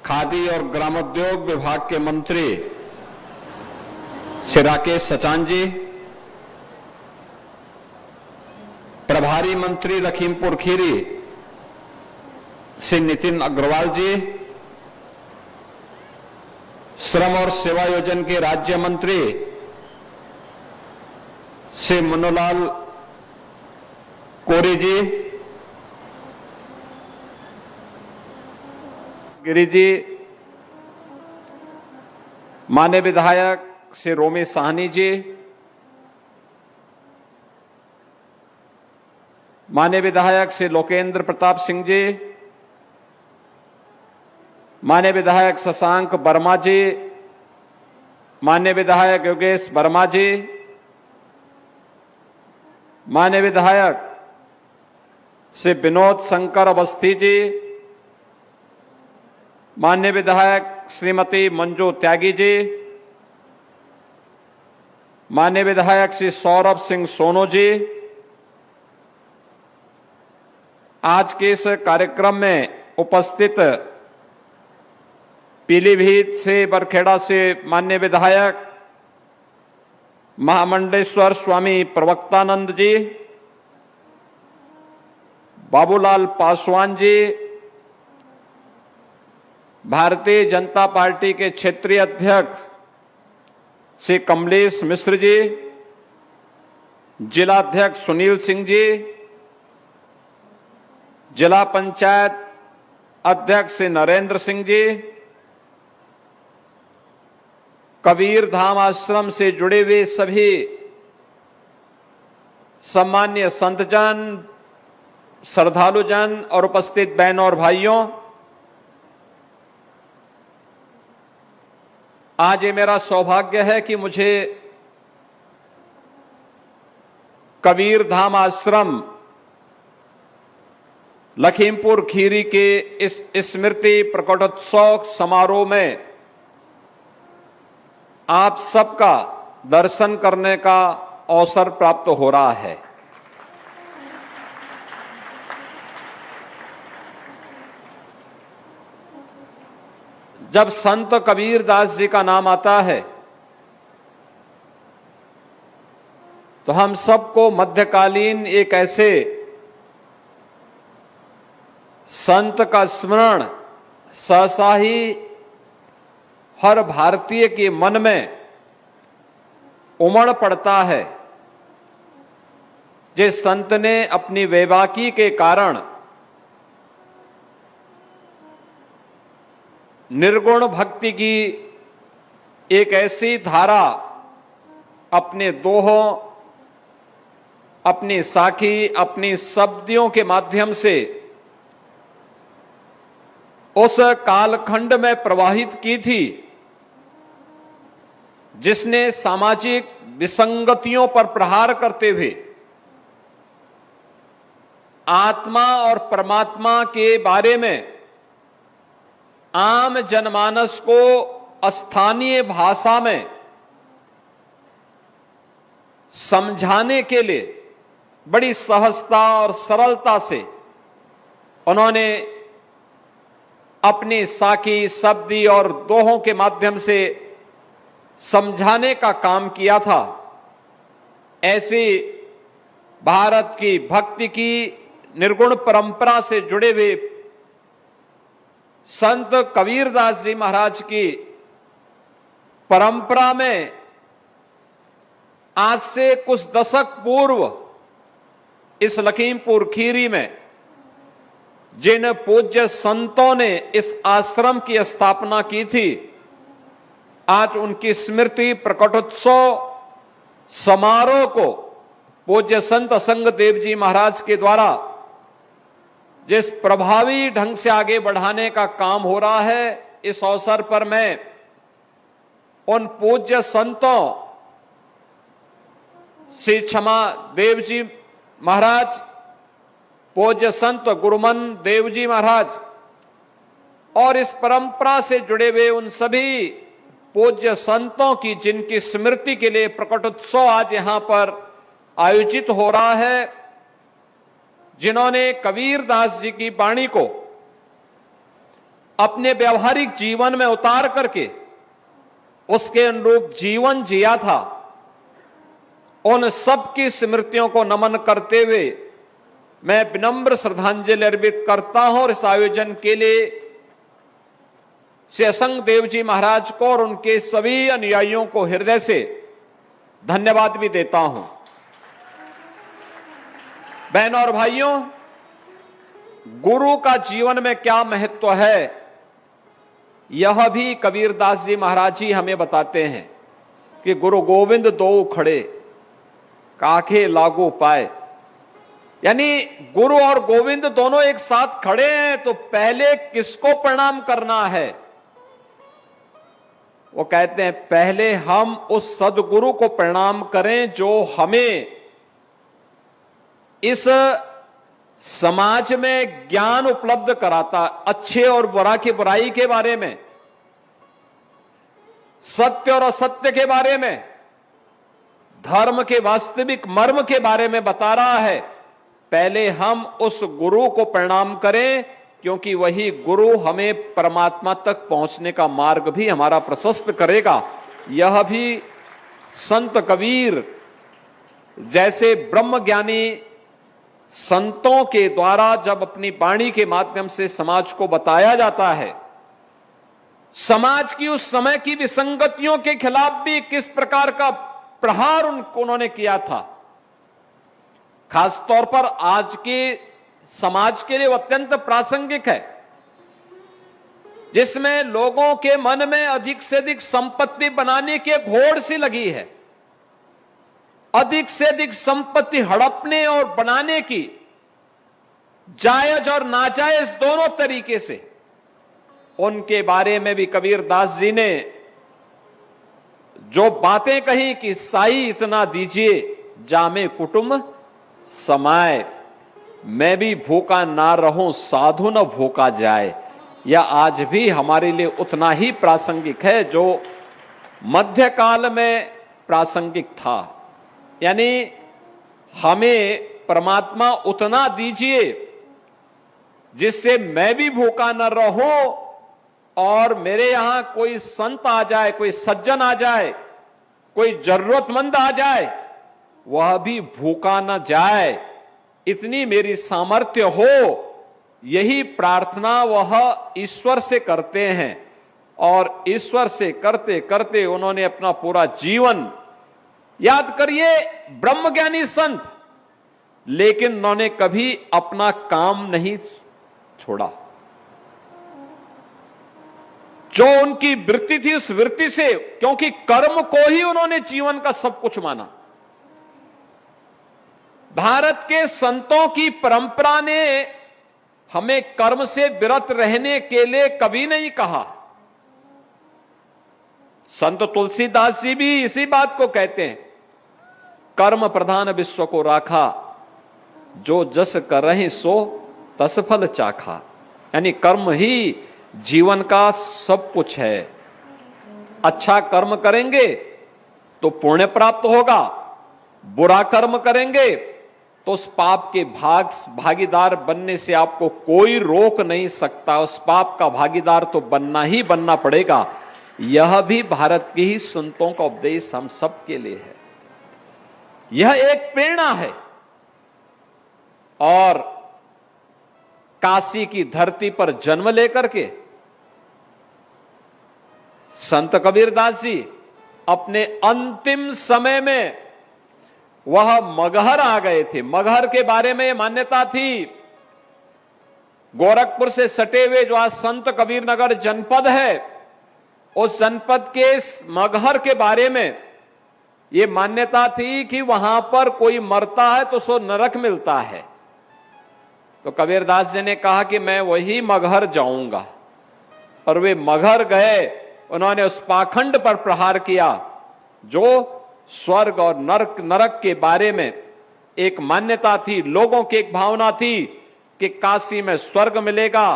खादी और ग्रामोद्योग विभाग के मंत्री श्री राकेश सचान जी, प्रभारी मंत्री लखीमपुर खीरी श्री नितिन अग्रवाल जी, श्रम और सेवा योजन के राज्य मंत्री श्री मनोलाल कोरी जी, गिरी जी, माननीय विधायक श्री रोमी साहनी जी, माननीय विधायक श्री लोकेंद्र प्रताप सिंह जी, माननीय विधायक शशांक वर्मा जी, माननीय विधायक योगेश वर्मा जी, माननीय विधायक श्री विनोद शंकर अवस्थी जी, माननीय विधायक श्रीमती मंजू त्यागी जी, माननीय विधायक श्री सौरभ सिंह सोनू जी, आज के इस कार्यक्रम में उपस्थित पीलीभीत से बरखेड़ा से माननीय विधायक महामंडलेश्वर स्वामी प्रवक्तानंद जी, बाबूलाल पासवान जी, भारतीय जनता पार्टी के क्षेत्रीय अध्यक्ष श्री कमलेश मिश्र जी, जिला अध्यक्ष सुनील सिंह जी, जिला पंचायत अध्यक्ष श्री नरेंद्र सिंह जी, कबीर धाम आश्रम से जुड़े हुए सभी सम्मान्य संतजन, श्रद्धालुजन और उपस्थित बहनों और भाइयों, आज ये मेरा सौभाग्य है कि मुझे कबीर धाम आश्रम लखीमपुर खीरी के इस स्मृति प्रकटोत्सव समारोह में आप सबका दर्शन करने का अवसर प्राप्त हो रहा है। जब संत कबीर दास जी का नाम आता है तो हम सबको मध्यकालीन एक ऐसे संत का स्मरण सहसा ही हर भारतीय के मन में उमड़ पड़ता है, जिस संत ने अपनी वैवाकी के कारण निर्गुण भक्ति की एक ऐसी धारा अपने दोहों, अपनी साखी, अपनी शब्दियों के माध्यम से उस कालखंड में प्रवाहित की थी, जिसने सामाजिक विसंगतियों पर प्रहार करते हुए आत्मा और परमात्मा के बारे में आम जनमानस को स्थानीय भाषा में समझाने के लिए बड़ी सहजता और सरलता से उन्होंने अपनी साखी, शब्दी और दोहों के माध्यम से समझाने का काम किया था। ऐसी भारत की भक्ति की निर्गुण परंपरा से जुड़े हुए संत कबीरदास जी महाराज की परंपरा में आज से कुछ दशक पूर्व इस लखीमपुर खीरी में जिन पूज्य संतों ने इस आश्रम की स्थापना की थी, आज उनकी स्मृति प्रकटोत्सव समारोह को पूज्य संत असंग देव जी महाराज के द्वारा जिस प्रभावी ढंग से आगे बढ़ाने का काम हो रहा है, इस अवसर पर मैं उन पूज्य संतों श्री क्षमा देव जी महाराज, पूज्य संत गुरुमन देव जी महाराज और इस परंपरा से जुड़े हुए उन सभी पूज्य संतों की जिनकी स्मृति के लिए प्रकटोत्सव आज यहां पर आयोजित हो रहा है, जिन्होंने कबीर दास जी की वाणी को अपने व्यवहारिक जीवन में उतार करके उसके अनुरूप जीवन जिया था, उन सब की स्मृतियों को नमन करते हुए मैं विनम्र श्रद्धांजलि अर्पित करता हूं और इस आयोजन के लिए श्री असंग देव जी महाराज को और उनके सभी अनुयायियों को हृदय से धन्यवाद भी देता हूं। बहनों और भाइयों, गुरु का जीवन में क्या महत्व है, यह भी कबीरदास जी महाराज जी हमें बताते हैं कि गुरु गोविंद दो खड़े काखे लागू पाए। यानी गुरु और गोविंद दोनों एक साथ खड़े हैं तो पहले किसको प्रणाम करना है? वो कहते हैं पहले हम उस सदगुरु को प्रणाम करें जो हमें इस समाज में ज्ञान उपलब्ध कराता, अच्छे और बुरा की बुराई के बारे में, सत्य और असत्य के बारे में, धर्म के वास्तविक मर्म के बारे में बता रहा है। पहले हम उस गुरु को प्रणाम करें, क्योंकि वही गुरु हमें परमात्मा तक पहुंचने का मार्ग भी हमारा प्रशस्त करेगा। यह भी संत कबीर जैसे ब्रह्मज्ञानी संतों के द्वारा जब अपनी वाणी के माध्यम से समाज को बताया जाता है, समाज की उस समय की विसंगतियों के खिलाफ भी किस प्रकार का प्रहार उन्होंने किया था, खासतौर पर आज के समाज के लिए अत्यंत प्रासंगिक है, जिसमें लोगों के मन में अधिक से अधिक संपत्ति बनाने की एक होड़ सी लगी है, अधिक से अधिक संपत्ति हड़पने और बनाने की, जायज और नाजायज दोनों तरीके से। उनके बारे में भी कबीरदास जी ने जो बातें कही कि साई इतना दीजिए जामे कुटुंब समाए, मैं भी भूखा ना रहूं साधु न भूखा जाए, यह आज भी हमारे लिए उतना ही प्रासंगिक है जो मध्यकाल में प्रासंगिक था। यानी हमें परमात्मा उतना दीजिए जिससे मैं भी भूखा न रहूं और मेरे यहां कोई संत आ जाए, कोई सज्जन आ जाए, कोई जरूरतमंद आ जाए, वह भी भूखा न जाए, इतनी मेरी सामर्थ्य हो। यही प्रार्थना वह ईश्वर से करते हैं और ईश्वर से करते करते उन्होंने अपना पूरा जीवन, याद करिए ब्रह्मज्ञानी संत, लेकिन उन्होंने कभी अपना काम नहीं छोड़ा। जो उनकी वृत्ति थी उस वृत्ति से, क्योंकि कर्म को ही उन्होंने जीवन का सब कुछ माना। भारत के संतों की परंपरा ने हमें कर्म से विरत रहने के लिए कभी नहीं कहा। संत तुलसीदास जी भी इसी बात को कहते हैं, कर्म प्रधान विश्व को राखा, जो जस करहि सो तस फल चाखा। यानी कर्म ही जीवन का सब कुछ है। अच्छा कर्म करेंगे तो पुण्य प्राप्त होगा, बुरा कर्म करेंगे तो उस पाप के भागीदार बनने से आपको कोई रोक नहीं सकता। उस पाप का भागीदार तो बनना ही बनना पड़ेगा। यह भी भारत के ही संतों का उपदेश हम सब के लिए है। यह एक प्रेरणा है। और काशी की धरती पर जन्म लेकर के संत कबीरदास जी अपने अंतिम समय में वह मगहर आ गए थे। मगहर के बारे में यह मान्यता थी, गोरखपुर से सटे हुए जो आज संत कबीरनगर जनपद है, उस जनपद के मगहर के बारे में यह मान्यता थी कि वहां पर कोई मरता है तो सो नरक मिलता है। तो कबीरदास जी ने कहा कि मैं वही मगहर जाऊंगा, और वे मगहर गए। उन्होंने उस पाखंड पर प्रहार किया जो स्वर्ग और नरक के बारे में एक मान्यता थी, लोगों की एक भावना थी कि काशी में स्वर्ग मिलेगा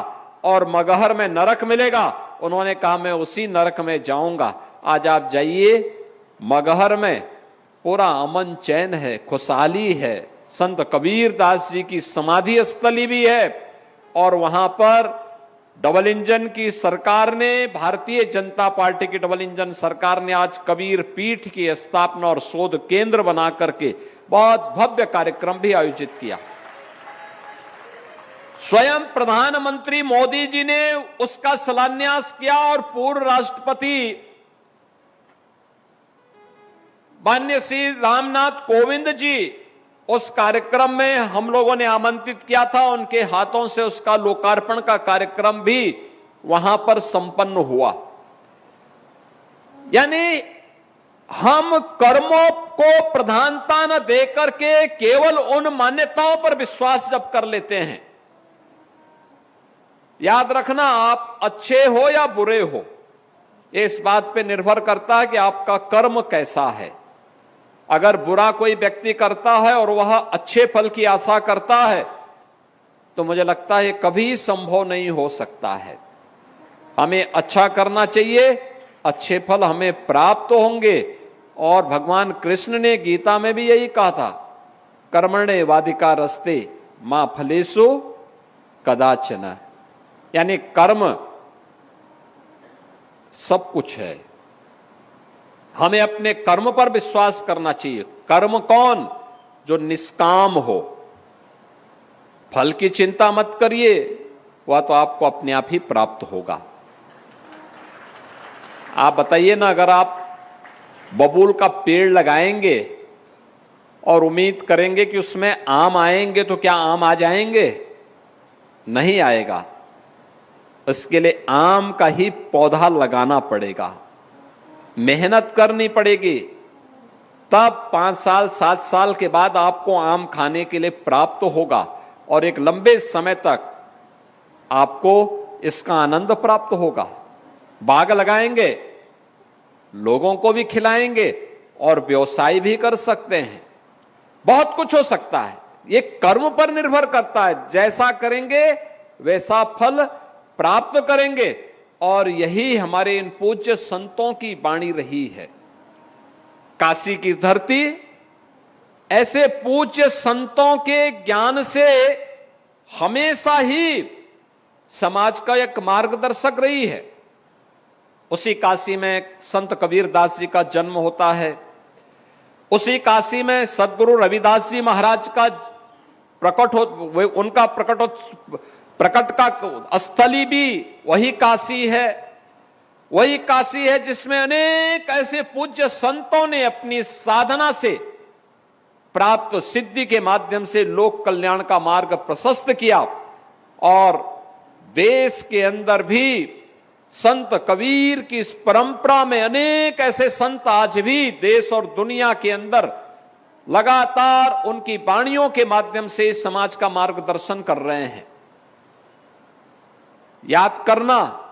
और मगहर में नरक मिलेगा। उन्होंने कहा मैं उसी नरक में जाऊंगा। आज आप जाइए, मगहर में पूरा अमन चैन है, खुशहाली है। संत कबीरदास जी की समाधि स्थली भी है और वहां पर डबल इंजन की सरकार ने, भारतीय जनता पार्टी की डबल इंजन सरकार ने आज कबीर पीठ की स्थापना और शोध केंद्र बना करके बहुत भव्य कार्यक्रम भी आयोजित किया। स्वयं प्रधानमंत्री मोदी जी ने उसका शिलान्यास किया और पूर्व राष्ट्रपति माननीय श्री रामनाथ कोविंद जी उस कार्यक्रम में हम लोगों ने आमंत्रित किया था। उनके हाथों से उसका लोकार्पण का कार्यक्रम भी वहां पर संपन्न हुआ। यानी हम कर्मों को प्रधानता न देकर के केवल उन मान्यताओं पर विश्वास जब कर लेते हैं, याद रखना आप अच्छे हो या बुरे हो, ये इस बात पे निर्भर करता है कि आपका कर्म कैसा है। अगर बुरा कोई व्यक्ति करता है और वह अच्छे फल की आशा करता है तो मुझे लगता है कभी संभव नहीं हो सकता है। हमें अच्छा करना चाहिए, अच्छे फल हमें प्राप्त होंगे। और भगवान कृष्ण ने गीता में भी यही कहा था, कर्मणे वादिका रस्ते मां फलेषु कदाचन। यानी कर्म सब कुछ है, हमें अपने कर्म पर विश्वास करना चाहिए। कर्म कौन? जो निष्काम हो। फल की चिंता मत करिए, वह तो आपको अपने आप ही प्राप्त होगा। आप बताइए ना, अगर आप बबूल का पेड़ लगाएंगे और उम्मीद करेंगे कि उसमें आम आएंगे, तो क्या आम आ जाएंगे? नहीं आएगा। इसके लिए आम का ही पौधा लगाना पड़ेगा, मेहनत करनी पड़ेगी, तब 5 साल 7 साल के बाद आपको आम खाने के लिए प्राप्त होगा और एक लंबे समय तक आपको इसका आनंद प्राप्त होगा। बाग लगाएंगे, लोगों को भी खिलाएंगे और व्यवसाय भी कर सकते हैं, बहुत कुछ हो सकता है। ये कर्म पर निर्भर करता है, जैसा करेंगे वैसा फल प्राप्त करेंगे। और यही हमारे इन पूज्य संतों की वाणी रही है। काशी की धरती ऐसे पूज्य संतों के ज्ञान से हमेशा ही समाज का एक मार्गदर्शक रही है। उसी काशी में संत कबीरदास जी का जन्म होता है, उसी काशी में सदगुरु रविदास जी महाराज का उनका प्रकट का स्थली भी वही काशी है। वही काशी है जिसमें अनेक ऐसे पूज्य संतों ने अपनी साधना से प्राप्त सिद्धि के माध्यम से लोक कल्याण का मार्ग प्रशस्त किया। और देश के अंदर भी संत कबीर की इस परंपरा में अनेक ऐसे संत आज भी देश और दुनिया के अंदर लगातार उनकी वाणियों के माध्यम से समाज का मार्गदर्शन कर रहे हैं। याद करना,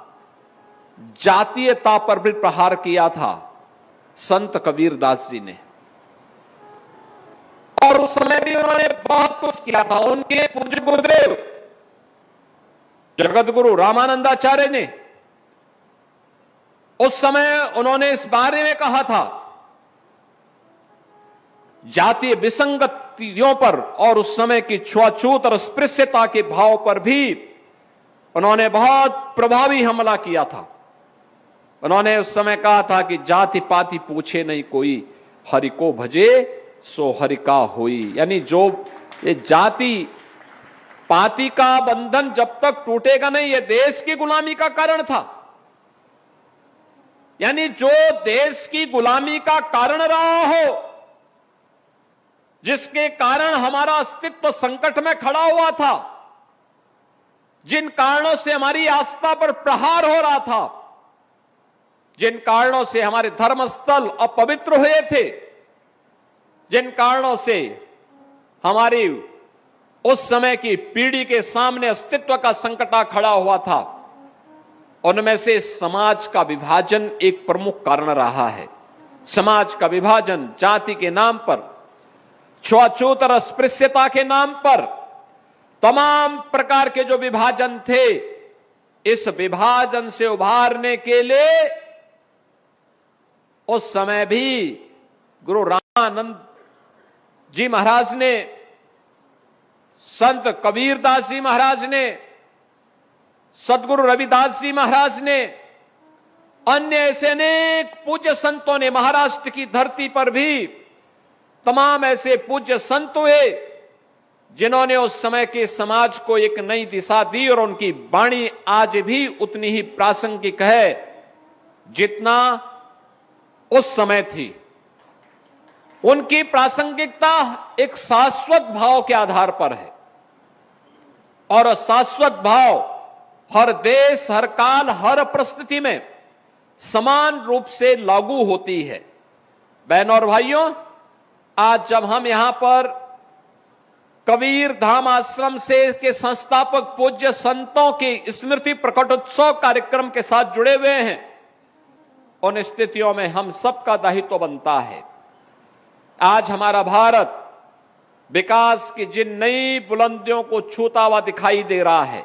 जातीयता पर भी प्रहार किया था संत कबीरदास जी ने, और उस समय भी उन्होंने बहुत कुछ किया था। उनके पूज्य गुरुदेव जगत गुरु रामानंदाचार्य ने उस समय उन्होंने इस बारे में कहा था, जातीय विसंगतियों पर और उस समय की छुआछूत और अस्पृश्यता के भाव पर भी उन्होंने बहुत प्रभावी हमला किया था। उन्होंने उस समय कहा था कि जाति पाति पूछे नहीं कोई, हरि को भजे सो हरि का होई। यानी जो ये जाति पाति का बंधन जब तक टूटेगा नहीं, ये देश की गुलामी का कारण था। यानी जो देश की गुलामी का कारण रहा हो, जिसके कारण हमारा अस्तित्व संकट में खड़ा हुआ था, जिन कारणों से हमारी आस्था पर प्रहार हो रहा था, जिन कारणों से हमारे धर्मस्थल अपवित्र हुए थे, जिन कारणों से हमारी उस समय की पीढ़ी के सामने अस्तित्व का संकट खड़ा हुआ था, उनमें से समाज का विभाजन एक प्रमुख कारण रहा है। समाज का विभाजन जाति के नाम पर, छुआछूत और अस्पृश्यता के नाम पर, तमाम प्रकार के जो विभाजन थे, इस विभाजन से उभारने के लिए उस समय भी गुरु रामानंद जी महाराज ने, संत कबीरदास जी महाराज ने, सदगुरु रविदास जी महाराज ने, अन्य ऐसे अनेक पूज्य संतों ने, महाराष्ट्र की धरती पर भी तमाम ऐसे पूज्य संत हुए जिन्होंने उस समय के समाज को एक नई दिशा दी, और उनकी वाणी आज भी उतनी ही प्रासंगिक है जितना उस समय थी। उनकी प्रासंगिकता एक शाश्वत भाव के आधार पर है, और शाश्वत भाव हर देश, हर काल, हर परिस्थिति में समान रूप से लागू होती है। बहनों और भाइयों, आज जब हम यहां पर कबीर धाम आश्रम से के संस्थापक पूज्य संतों की स्मृति प्रकटोत्सव कार्यक्रम के साथ जुड़े हुए हैं, उन स्थितियों में हम सबका दायित्व बनता है। आज हमारा भारत विकास की जिन नई बुलंदियों को छूता हुआ दिखाई दे रहा है,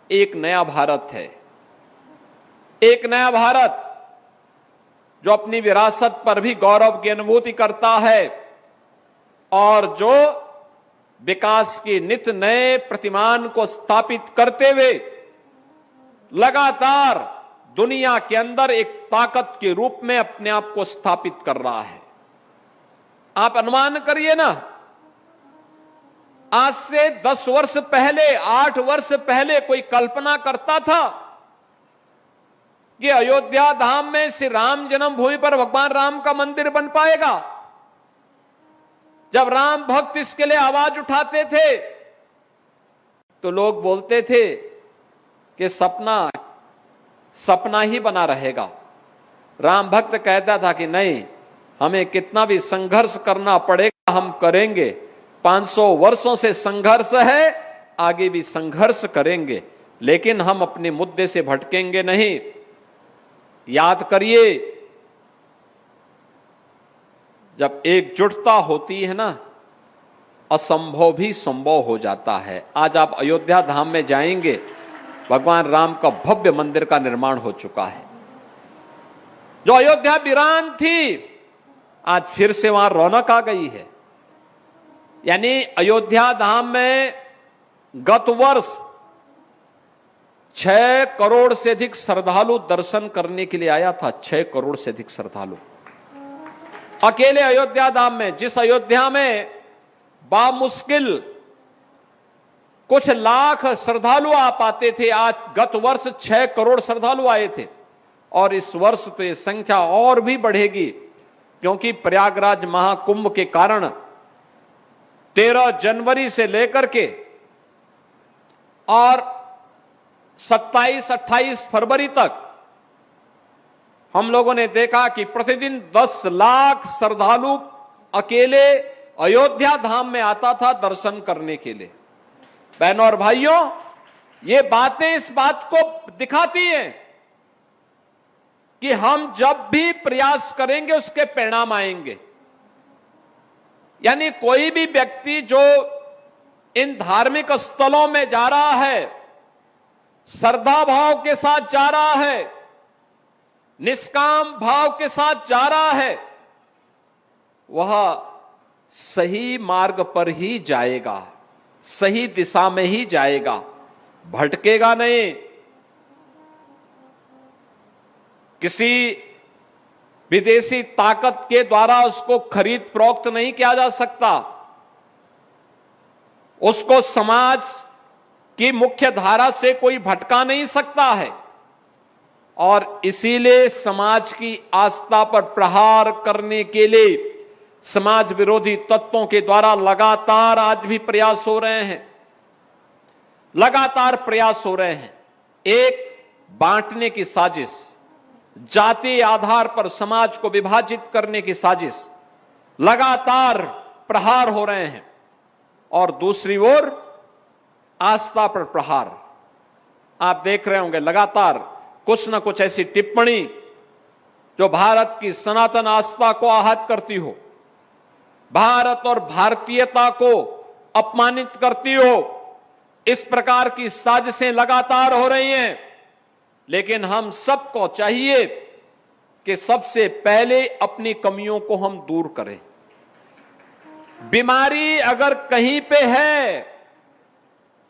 एक नया भारत है। एक नया भारत जो अपनी विरासत पर भी गौरव की अनुभूति करता है, और जो विकास के नित नए प्रतिमान को स्थापित करते हुए लगातार दुनिया के अंदर एक ताकत के रूप में अपने आप को स्थापित कर रहा है। आप अनुमान करिए ना, आज से 10 वर्ष पहले, 8 वर्ष पहले कोई कल्पना करता था कि अयोध्या धाम में श्री राम जन्मभूमि पर भगवान राम का मंदिर बन पाएगा? जब राम भक्त इसके लिए आवाज उठाते थे तो लोग बोलते थे कि सपना ही बना रहेगा। राम भक्त कहता था कि नहीं, हमें कितना भी संघर्ष करना पड़ेगा, हम करेंगे। 500 वर्षों से संघर्ष है, आगे भी संघर्ष करेंगे, लेकिन हम अपने मुद्दे से भटकेंगे नहीं। याद करिए, जब एकजुटता होती है ना, असंभव भी संभव हो जाता है। आज आप अयोध्या धाम में जाएंगे, भगवान राम का भव्य मंदिर का निर्माण हो चुका है। जो अयोध्या वीरान थी, आज फिर से वहां रौनक आ गई है। यानी अयोध्या धाम में गत वर्ष 6 करोड़ से अधिक श्रद्धालु दर्शन करने के लिए आया था। 6 करोड़ से अधिक श्रद्धालु अकेले अयोध्या धाम में। जिस अयोध्या में बामुश्किल कुछ लाख श्रद्धालु आ पाते थे, आज गत वर्ष 6 करोड़ श्रद्धालु आए थे, और इस वर्ष तो ये संख्या और भी बढ़ेगी, क्योंकि प्रयागराज महाकुंभ के कारण 13 जनवरी से लेकर के और 27-28 फरवरी तक हम लोगों ने देखा कि प्रतिदिन 10 लाख श्रद्धालु अकेले अयोध्या धाम में आता था दर्शन करने के लिए। बहनों और भाइयों, ये बातें इस बात को दिखाती हैं कि हम जब भी प्रयास करेंगे उसके परिणाम आएंगे। यानी कोई भी व्यक्ति जो इन धार्मिक स्थलों में जा रहा है, श्रद्धा भाव के साथ जा रहा है, निष्काम भाव के साथ जा रहा है, वह सही मार्ग पर ही जाएगा, सही दिशा में ही जाएगा, भटकेगा नहीं। किसी विदेशी ताकत के द्वारा उसको खरीद फरोख्त नहीं किया जा सकता, उसको समाज की मुख्य धारा से कोई भटका नहीं सकता है, और इसीलिए समाज की आस्था पर प्रहार करने के लिए समाज विरोधी तत्वों के द्वारा लगातार आज भी प्रयास हो रहे हैं, लगातार प्रयास हो रहे हैं। एक बांटने की साजिश, जाति आधार पर समाज को विभाजित करने की साजिश, लगातार प्रहार हो रहे हैं, और दूसरी ओर आस्था पर प्रहार। आप देख रहे होंगे लगातार कुछ न कुछ ऐसी टिप्पणी जो भारत की सनातन आस्था को आहत करती हो, भारत और भारतीयता को अपमानित करती हो। इस प्रकार की साजिशें लगातार हो रही हैं, लेकिन हम सबको चाहिए कि सबसे पहले अपनी कमियों को हम दूर करें। बीमारी अगर कहीं पे है,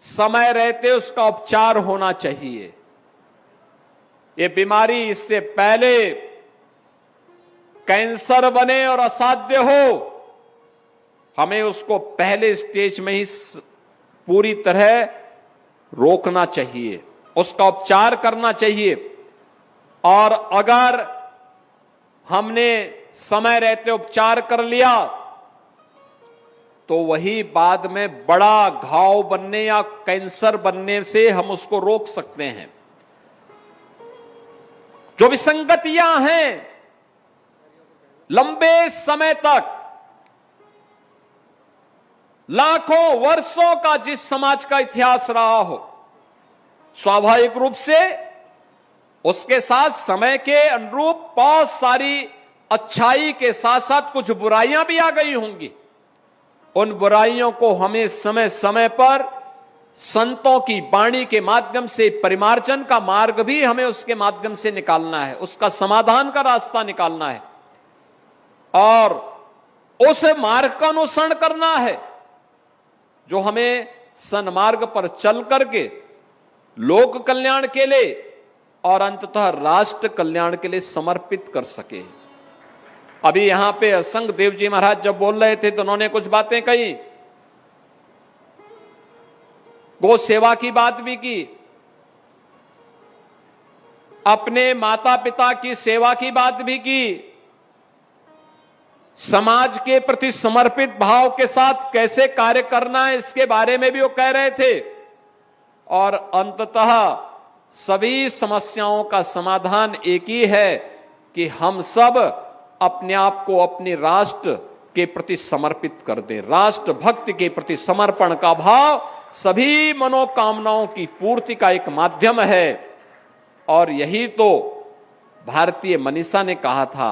समय रहते उसका उपचार होना चाहिए। ये बीमारी इससे पहले कैंसर बने और असाध्य हो, हमें उसको पहले स्टेज में ही पूरी तरह रोकना चाहिए, उसका उपचार करना चाहिए। और अगर हमने समय रहते उपचार कर लिया तो वही बाद में बड़ा घाव बनने या कैंसर बनने से हम उसको रोक सकते हैं। जो विसंगतियां हैं लंबे समय तक, लाखों वर्षों का जिस समाज का इतिहास रहा हो, स्वाभाविक रूप से उसके साथ समय के अनुरूप बहुत सारी अच्छाई के साथ साथ कुछ बुराइयां भी आ गई होंगी। उन बुराइयों को हमें समय समय पर संतों की वाणी के माध्यम से, परिमार्जन का मार्ग भी हमें उसके माध्यम से निकालना है, उसका समाधान का रास्ता निकालना है और उस मार्ग का अनुसरण करना है जो हमें सन्मार्ग पर चल करके लोक कल्याण के लिए और अंततः राष्ट्र कल्याण के लिए समर्पित कर सके। अभी यहां पे असंग देव जी महाराज जब बोल रहे थे तो उन्होंने कुछ बातें कही, गो सेवा की बात भी की, अपने माता पिता की सेवा की बात भी की, समाज के प्रति समर्पित भाव के साथ कैसे कार्य करना है इसके बारे में भी वो कह रहे थे। और अंततः सभी समस्याओं का समाधान एक ही है कि हम सब अपने आप को अपने राष्ट्र के प्रति समर्पित कर दें। राष्ट्र भक्ति के प्रति समर्पण का भाव सभी मनोकामनाओं की पूर्ति का एक माध्यम है। और यही तो भारतीय मनीषा ने कहा था,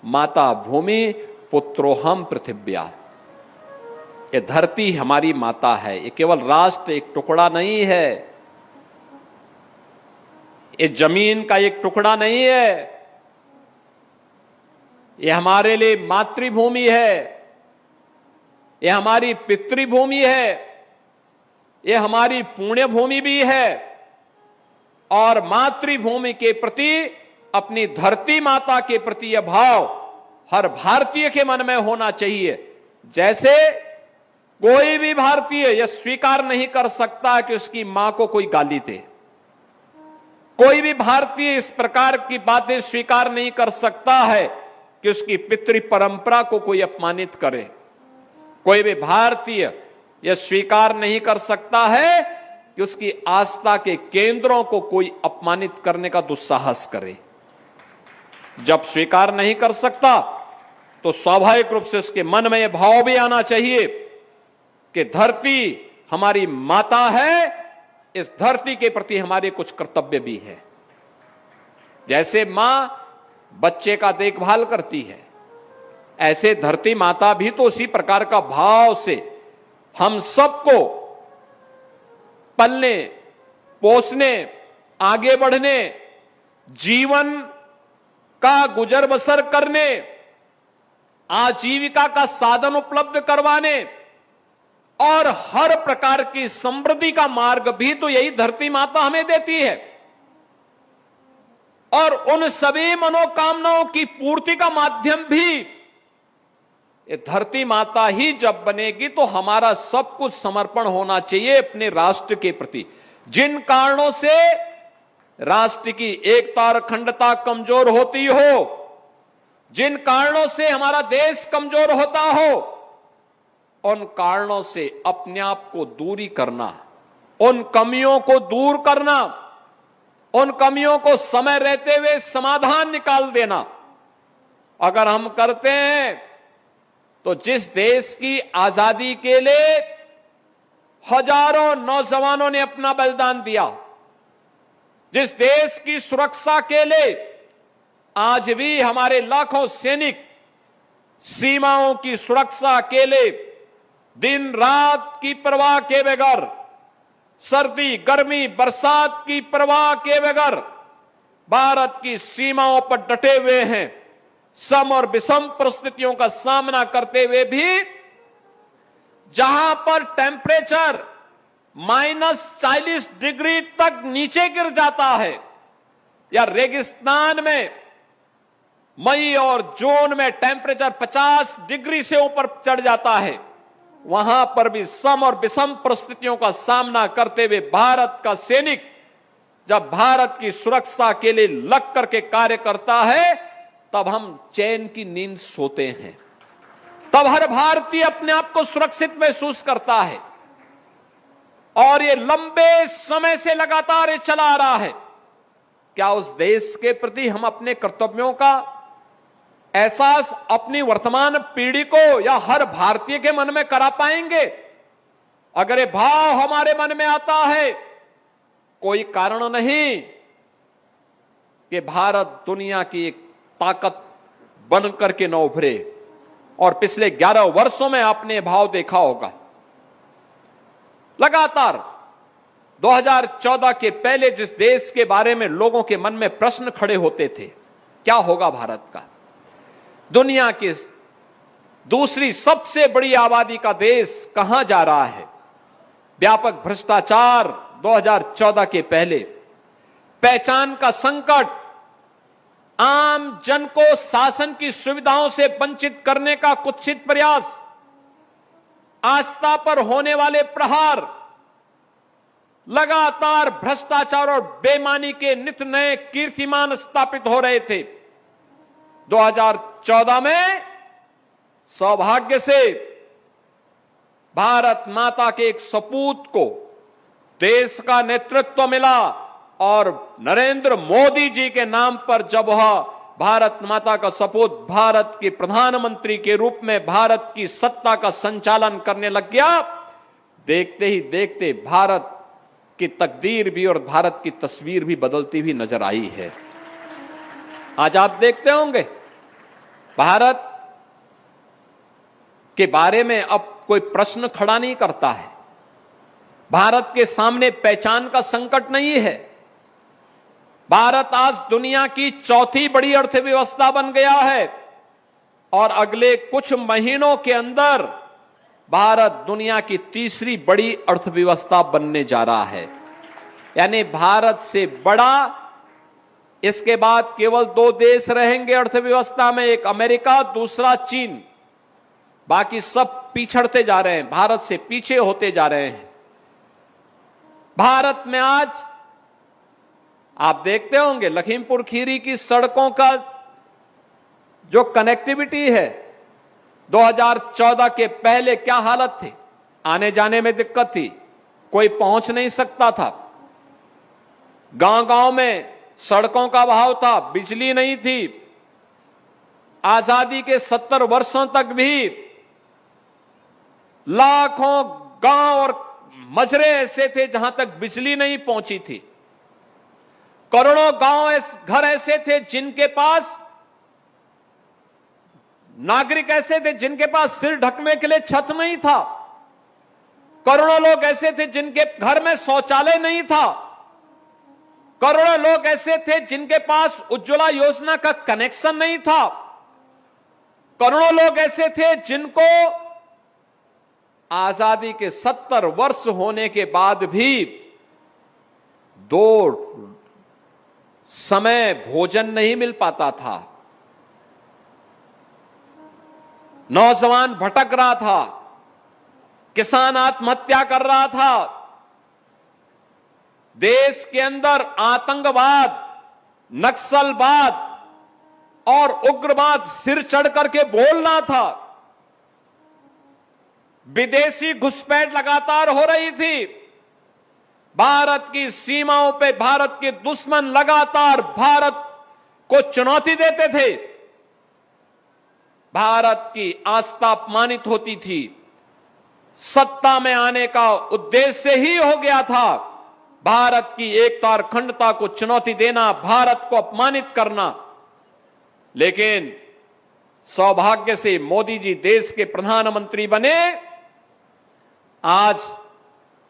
माता भूमि पुत्रोहम पृथिव्या। ये धरती हमारी माता है, ये केवल राष्ट्र एक टुकड़ा नहीं है, ये जमीन का एक टुकड़ा नहीं है, ये हमारे लिए मातृभूमि है, ये हमारी पितृभूमि है, ये हमारी पुण्य भूमि भी है। और मातृभूमि के प्रति, अपनी धरती माता के प्रति यह भाव हर भारतीय के मन में होना चाहिए। जैसे कोई भी भारतीय यह स्वीकार नहीं कर सकता कि उसकी मां को कोई गाली दे, कोई भी भारतीय इस प्रकार की बातें स्वीकार नहीं कर सकता है कि उसकी पितृ परंपरा को कोई अपमानित करे। कोई भी भारतीय यह स्वीकार नहीं कर सकता है कि उसकी आस्था के केंद्रों को कोई अपमानित करने का दुस्साहस करे। जब स्वीकार नहीं कर सकता तो स्वाभाविक रूप से उसके मन में यह भाव भी आना चाहिए कि धरती हमारी माता है, इस धरती के प्रति हमारे कुछ कर्तव्य भी है। जैसे मां बच्चे का देखभाल करती है, ऐसे धरती माता भी तो उसी प्रकार का भाव से हम सबको पलने, पोसने, आगे बढ़ने, जीवन का गुजर बसर करने, आजीविका का साधन उपलब्ध करवाने और हर प्रकार की समृद्धि का मार्ग भी तो यही धरती माता हमें देती है। और उन सभी मनोकामनाओं की पूर्ति का माध्यम भी ये धरती माता ही जब बनेगी तो हमारा सब कुछ समर्पण होना चाहिए अपने राष्ट्र के प्रति। जिन कारणों से राष्ट्र की एकता और अखंडता कमजोर होती हो, जिन कारणों से हमारा देश कमजोर होता हो, उन कारणों से अपने आप को दूरी करना, उन कमियों को दूर करना, उन कमियों को समय रहते हुए समाधान निकाल देना अगर हम करते हैं तो जिस देश की आजादी के लिए हजारों नौजवानों ने अपना बलिदान दिया, जिस देश की सुरक्षा के लिए आज भी हमारे लाखों सैनिक सीमाओं की सुरक्षा के लिए दिन रात की परवाह के बगैर, सर्दी गर्मी बरसात की परवाह के बगैर भारत की सीमाओं पर डटे हुए हैं, सम और विषम परिस्थितियों का सामना करते हुए भी जहां पर टेम्परेचर -40 डिग्री तक नीचे गिर जाता है, या रेगिस्तान में मई और जून में टेम्परेचर 50 डिग्री से ऊपर चढ़ जाता है, वहां पर भी सम और विषम परिस्थितियों का सामना करते हुए भारत का सैनिक जब भारत की सुरक्षा के लिए लग करके कार्य करता है, तब हम चैन की नींद सोते हैं। तब हर भारतीय अपने आप को सुरक्षित महसूस करता है। और ये लंबे समय से लगातार ये चला आ रहा है। क्या उस देश के प्रति हम अपने कर्तव्यों का एहसास अपनी वर्तमान पीढ़ी को या हर भारतीय के मन में करा पाएंगे? अगर ये भाव हमारे मन में आता है, कोई कारण नहीं कि भारत दुनिया की एक ताकत बन करके न उभरे। और पिछले 11 वर्षों में आपने भाव देखा होगा, लगातार 2014 के पहले जिस देश के बारे में लोगों के मन में प्रश्न खड़े होते थे, क्या होगा भारत का, दुनिया की दूसरी सबसे बड़ी आबादी का देश कहां जा रहा है, व्यापक भ्रष्टाचार 2014 के पहले, पहचान का संकट, आम जन को शासन की सुविधाओं से वंचित करने का कुत्सित प्रयास, आस्था पर होने वाले प्रहार, लगातार भ्रष्टाचार और बेईमानी के नित नए कीर्तिमान स्थापित हो रहे थे। 2014 में सौभाग्य से भारत माता के एक सपूत को देश का नेतृत्व मिला और नरेंद्र मोदी जी के नाम पर जब वह भारत माता का सपूत भारत के प्रधानमंत्री के रूप में भारत की सत्ता का संचालन करने लग गया, देखते ही देखते भारत की तकदीर भी और भारत की तस्वीर भी बदलती हुई नजर आई है। आज आप देखते होंगे भारत के बारे में अब कोई प्रश्न खड़ा नहीं करता है। भारत के सामने पहचान का संकट नहीं है। भारत आज दुनिया की चौथी बड़ी अर्थव्यवस्था बन गया है और अगले कुछ महीनों के अंदर भारत दुनिया की तीसरी बड़ी अर्थव्यवस्था बनने जा रहा है। यानी भारत से बड़ा इसके बाद केवल 2 देश रहेंगे अर्थव्यवस्था में, एक अमेरिका, दूसरा चीन। बाकी सब पिछड़ते जा रहे हैं, भारत से पीछे होते जा रहे हैं। भारत में आज आप देखते होंगे लखीमपुर खीरी की सड़कों का जो कनेक्टिविटी है, 2014 के पहले क्या हालत थी, आने जाने में दिक्कत थी, कोई पहुंच नहीं सकता था, गांव-गांव में सड़कों का अभाव था, बिजली नहीं थी। आजादी के 70 वर्षों तक भी लाखों गांव और मजरे ऐसे थे जहां तक बिजली नहीं पहुंची थी। करोड़ों घर ऐसे थे जिनके पास, नागरिक ऐसे थे जिनके पास सिर ढकने के लिए छत नहीं था। करोड़ों लोग ऐसे थे जिनके घर में शौचालय नहीं था। करोड़ों लोग ऐसे थे जिनके पास उज्ज्वला योजना का कनेक्शन नहीं था। करोड़ों लोग ऐसे थे जिनको आजादी के 70 वर्ष होने के बाद भी 2 समय भोजन नहीं मिल पाता था। नौजवान भटक रहा था, किसान आत्महत्या कर रहा था, देश के अंदर आतंकवाद, नक्सलवाद और उग्रवाद सिर चढ़ करके बोल रहा था। विदेशी घुसपैठ लगातार हो रही थी। भारत की सीमाओं पे भारत के दुश्मन लगातार भारत को चुनौती देते थे। भारत की आस्था अपमानित होती थी। सत्ता में आने का उद्देश्य ही हो गया था भारत की एकता और अखंडता को चुनौती देना, भारत को अपमानित करना। लेकिन सौभाग्य से मोदी जी देश के प्रधानमंत्री बने। आज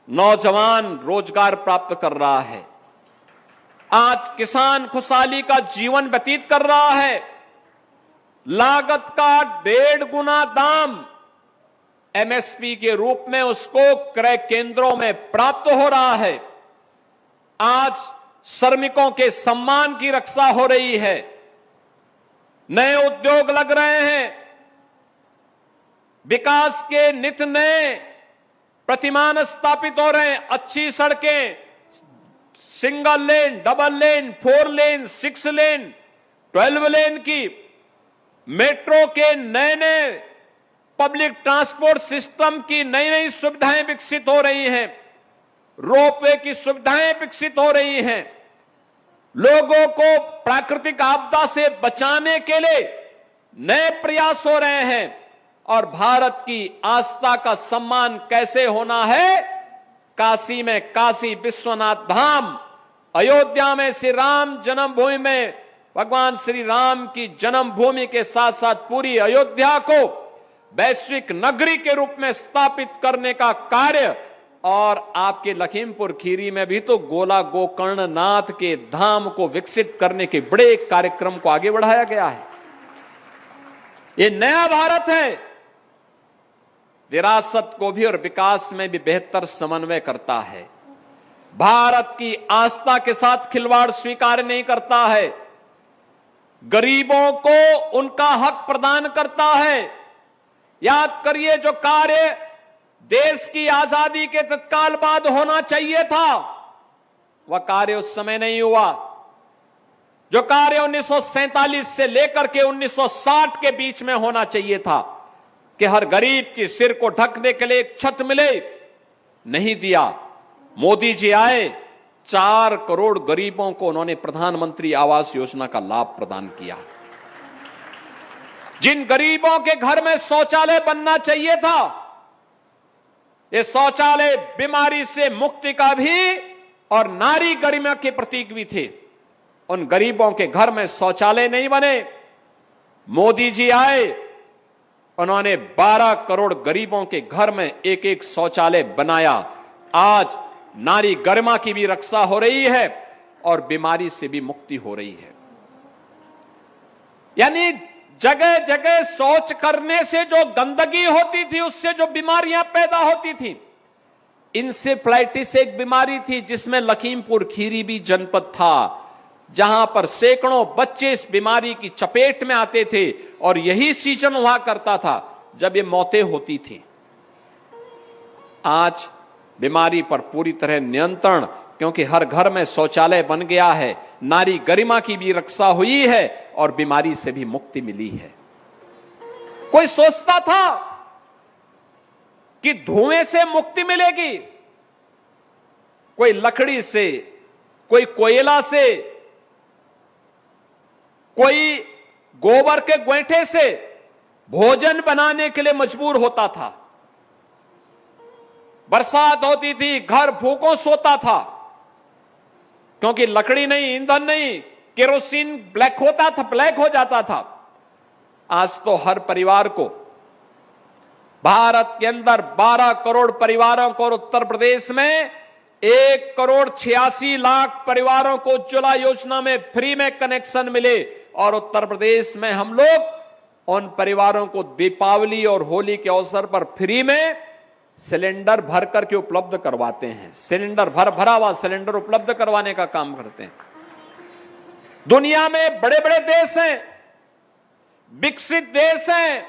नौजवान रोजगार प्राप्त कर रहा है, आज किसान खुशहाली का जीवन व्यतीत कर रहा है। लागत का 1.5 गुना दाम एमएसपी के रूप में उसको क्रय केंद्रों में प्राप्त हो रहा है। आज श्रमिकों के सम्मान की रक्षा हो रही है, नए उद्योग लग रहे हैं, विकास के नित नए प्रतिमान स्थापित हो रहे हैं। अच्छी सड़कें, सिंगल लेन, डबल लेन, 4 लेन, 6 लेन, 12 लेन की, मेट्रो के नए नए पब्लिक ट्रांसपोर्ट सिस्टम की नई नई सुविधाएं विकसित हो रही हैं, रोपवे की सुविधाएं विकसित हो रही हैं। लोगों को प्राकृतिक आपदा से बचाने के लिए नए प्रयास हो रहे हैं। और भारत की आस्था का सम्मान कैसे होना है? काशी में काशी विश्वनाथ धाम, अयोध्या में श्री राम जन्मभूमि में भगवान श्री राम की जन्मभूमि के साथ साथ पूरी अयोध्या को वैश्विक नगरी के रूप में स्थापित करने का कार्य, और आपके लखीमपुर खीरी में भी तो गोला गोकर्ण नाथ के धाम को विकसित करने के बड़े कार्यक्रम को आगे बढ़ाया गया है। ये नया भारत है, विरासत को भी और विकास में भी बेहतर समन्वय करता है। भारत की आस्था के साथ खिलवाड़ स्वीकार नहीं करता है, गरीबों को उनका हक प्रदान करता है। याद करिए, जो कार्य देश की आजादी के तत्काल बाद होना चाहिए था, वह कार्य उस समय नहीं हुआ। जो कार्य 1947 से लेकर के 1960 के बीच में होना चाहिए था कि हर गरीब की सिर को ढकने के लिए एक छत मिले, नहीं दिया। मोदी जी आए, 4 करोड़ गरीबों को उन्होंने प्रधानमंत्री आवास योजना का लाभ प्रदान किया। जिन गरीबों के घर में शौचालय बनना चाहिए था, ये शौचालय बीमारी से मुक्ति का भी और नारी गरिमा के प्रतीक भी थे। उन गरीबों के घर में शौचालय नहीं बने। मोदी जी आए, उन्होंने 12 करोड़ गरीबों के घर में एक एक शौचालय बनाया। आज नारी गरिमा की भी रक्षा हो रही है और बीमारी से भी मुक्ति हो रही है। यानी जगह जगह शौच करने से जो गंदगी होती थी, उससे जो बीमारियां पैदा होती थी, इंसेफ्लाइटिस एक बीमारी थी जिसमें लखीमपुर खीरी भी जनपद था, जहां पर सैकड़ों बच्चे इस बीमारी की चपेट में आते थे और यही सीजन हुआ करता था जब ये मौतें होती थी। आज बीमारी पर पूरी तरह नियंत्रण, क्योंकि हर घर में शौचालय बन गया है, नारी गरिमा की भी रक्षा हुई है और बीमारी से भी मुक्ति मिली है। कोई सोचता था कि धुएं से मुक्ति मिलेगी, कोई लकड़ी से, कोई कोयला से, कोई गोबर के गोईठे से भोजन बनाने के लिए मजबूर होता था। बरसात होती थी, घर भूखों सोता था, क्योंकि लकड़ी नहीं, ईंधन नहीं, केरोसिन ब्लैक हो जाता था। आज तो हर परिवार को, भारत के अंदर 12 करोड़ परिवारों को और उत्तर प्रदेश में 1 करोड़ 86 लाख परिवारों को उज्ज्वला योजना में फ्री में कनेक्शन मिले। और उत्तर प्रदेश में हम लोग उन परिवारों को दीपावली और होली के अवसर पर फ्री में सिलेंडर भर करके उपलब्ध करवाते हैं। सिलेंडर भरा हुआ सिलेंडर उपलब्ध करवाने का काम करते हैं। दुनिया में बड़े बड़े देश हैं, विकसित देश हैं,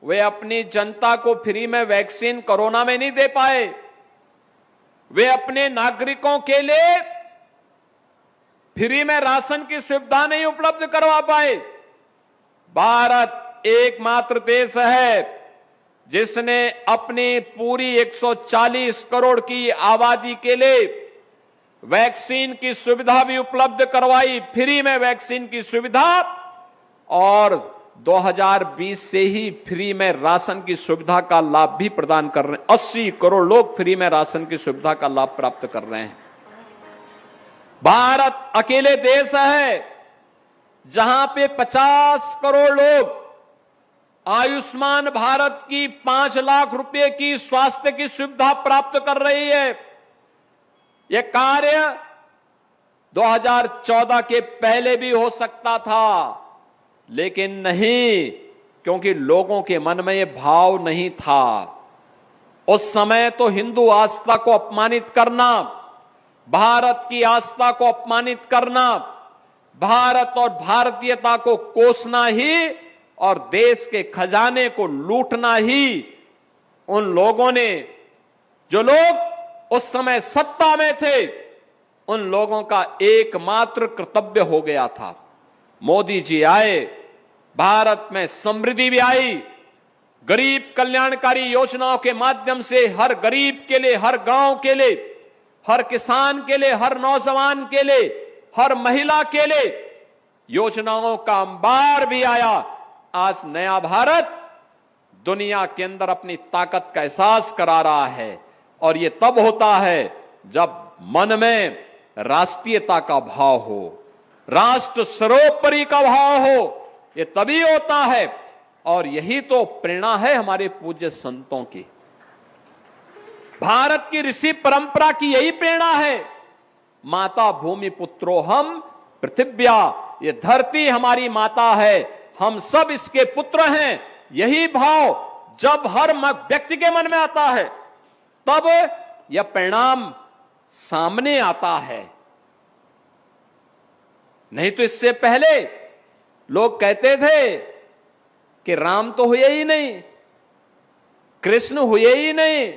वे अपनी जनता को फ्री में वैक्सीन कोरोना में नहीं दे पाए। वे अपने नागरिकों के लिए फ्री में राशन की सुविधा नहीं उपलब्ध करवा पाए। भारत एकमात्र देश है जिसने अपनी पूरी 140 करोड़ की आबादी के लिए वैक्सीन की सुविधा भी उपलब्ध करवाई, फ्री में वैक्सीन की सुविधा, और 2020 से ही फ्री में राशन की सुविधा का लाभ भी प्रदान कर रहे हैं। 80 करोड़ लोग फ्री में राशन की सुविधा का लाभ प्राप्त कर रहे हैं। भारत अकेले देश है जहां पे 50 करोड़ लोग आयुष्मान भारत की 5 लाख रुपए की स्वास्थ्य की सुविधा प्राप्त कर रही है। यह कार्य 2014 के पहले भी हो सकता था, लेकिन नहीं, क्योंकि लोगों के मन में यह भाव नहीं था। उस समय तो हिंदू आस्था को अपमानित करना, भारत की आस्था को अपमानित करना, भारत और भारतीयता को कोसना ही और देश के खजाने को लूटना ही उन लोगों ने, जो लोग उस समय सत्ता में थे, उन लोगों का एकमात्र कर्तव्य हो गया था। मोदी जी आए, भारत में समृद्धि भी आई, गरीब कल्याणकारी योजनाओं के माध्यम से हर गरीब के लिए, हर गांव के लिए, हर किसान के लिए, हर नौजवान के लिए, हर महिला के लिए योजनाओं का अंबार भी आया। आज नया भारत दुनिया के अंदर अपनी ताकत का एहसास करा रहा है, और यह तब होता है जब मन में राष्ट्रीयता का भाव हो, राष्ट्र सर्वोपरि का भाव हो। यह तभी होता है, और यही तो प्रेरणा है हमारे पूज्य संतों की। भारत की ऋषि परंपरा की यही प्रेरणा है। माता भूमि पुत्रो हम पृथिव्या, ये धरती हमारी माता है, हम सब इसके पुत्र हैं। यही भाव जब हर व्यक्ति के मन में आता है, तब यह परिणाम सामने आता है। नहीं तो इससे पहले लोग कहते थे कि राम तो हुए ही नहीं, कृष्ण हुए ही नहीं।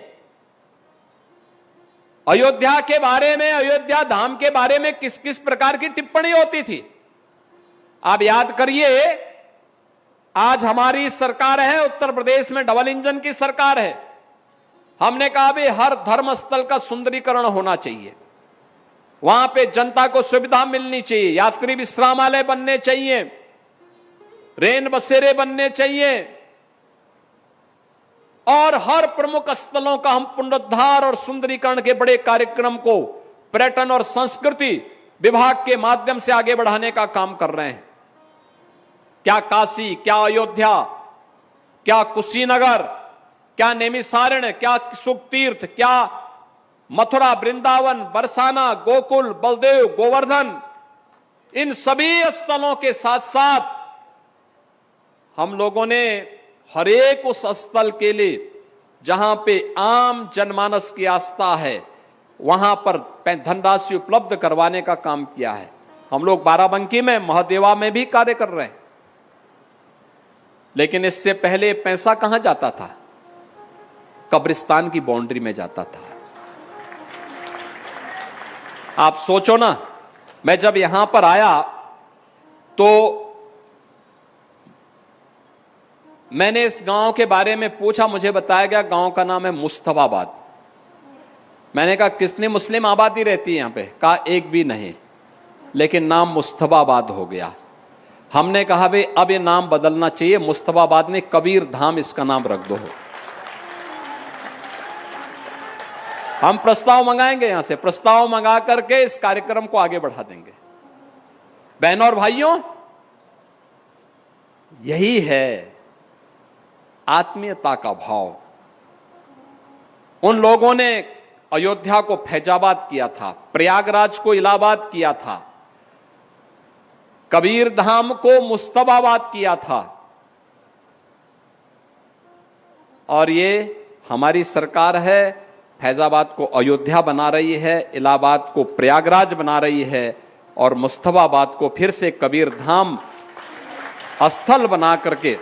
अयोध्या के बारे में, अयोध्या धाम के बारे में किस किस प्रकार की टिप्पणी होती थी। आप याद करिए, आज हमारी सरकार है, उत्तर प्रदेश में डबल इंजन की सरकार है। हमने कहा भी हर धर्म स्थल का सुंदरीकरण होना चाहिए, वहां पे जनता को सुविधा मिलनी चाहिए, यात्री विश्रामालय बनने चाहिए, रेन बसेरे बनने चाहिए, और हर प्रमुख स्थलों का हम पुनरुद्धार और सुंदरीकरण के बड़े कार्यक्रम को पर्यटन और संस्कृति विभाग के माध्यम से आगे बढ़ाने का काम कर रहे हैं। क्या काशी, क्या अयोध्या, क्या कुशीनगर, क्या नैमिषारण्य, क्या सुखतीर्थ, क्या मथुरा, वृंदावन, बरसाना, गोकुल, बलदेव, गोवर्धन, इन सभी स्थलों के साथ साथ हम लोगों ने हर एक उस स्थल के लिए जहां पे आम जनमानस की आस्था है, वहां पर धनराशि उपलब्ध करवाने का काम किया है। हम लोग बाराबंकी में, महादेवा में भी कार्य कर रहे हैं। लेकिन इससे पहले पैसा कहां जाता था? कब्रिस्तान की बाउंड्री में जाता था। आप सोचो ना, मैं जब यहां पर आया तो मैंने इस गांव के बारे में पूछा, मुझे बताया गया गांव का नाम है मुस्तफाबाद। मैंने कहा कितनी मुस्लिम आबादी रहती है यहां पे? कहा एक भी नहीं, लेकिन नाम मुस्तफाबाद हो गया। हमने कहा भाई अब ये नाम बदलना चाहिए, मुस्तफाबाद ने कबीर धाम इसका नाम रख दो। हम प्रस्ताव मंगाएंगे, यहां से प्रस्ताव मंगा करके इस कार्यक्रम को आगे बढ़ा देंगे। बहनों और भाइयों, यही है आत्मीयता का भाव। उन लोगों ने अयोध्या को फैजाबाद किया था, प्रयागराज को इलाहाबाद किया था, कबीर धाम को मुस्तफाबाद किया था। और ये हमारी सरकार है, फैजाबाद को अयोध्या बना रही है, इलाहाबाद को प्रयागराज बना रही है, और मुस्तफाबाद को फिर से कबीर धाम स्थल बना करके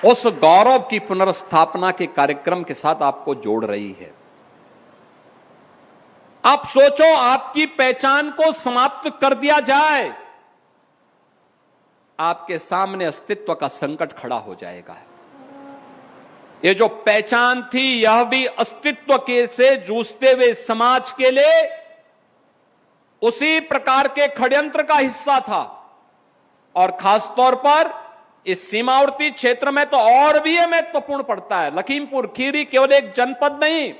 उस गौरव की पुनर्स्थापना के कार्यक्रम के साथ आपको जोड़ रही है। आप सोचो, आपकी पहचान को समाप्त कर दिया जाए, आपके सामने अस्तित्व का संकट खड़ा हो जाएगा। ये जो पहचान थी, यह भी अस्तित्व के से जूझते हुए समाज के लिए उसी प्रकार के षड्यंत्र का हिस्सा था। और खासतौर पर इस सीमावर्ती क्षेत्र में तो और भी यह महत्वपूर्ण पड़ता है। लखीमपुर खीरी केवल एक जनपद नहीं,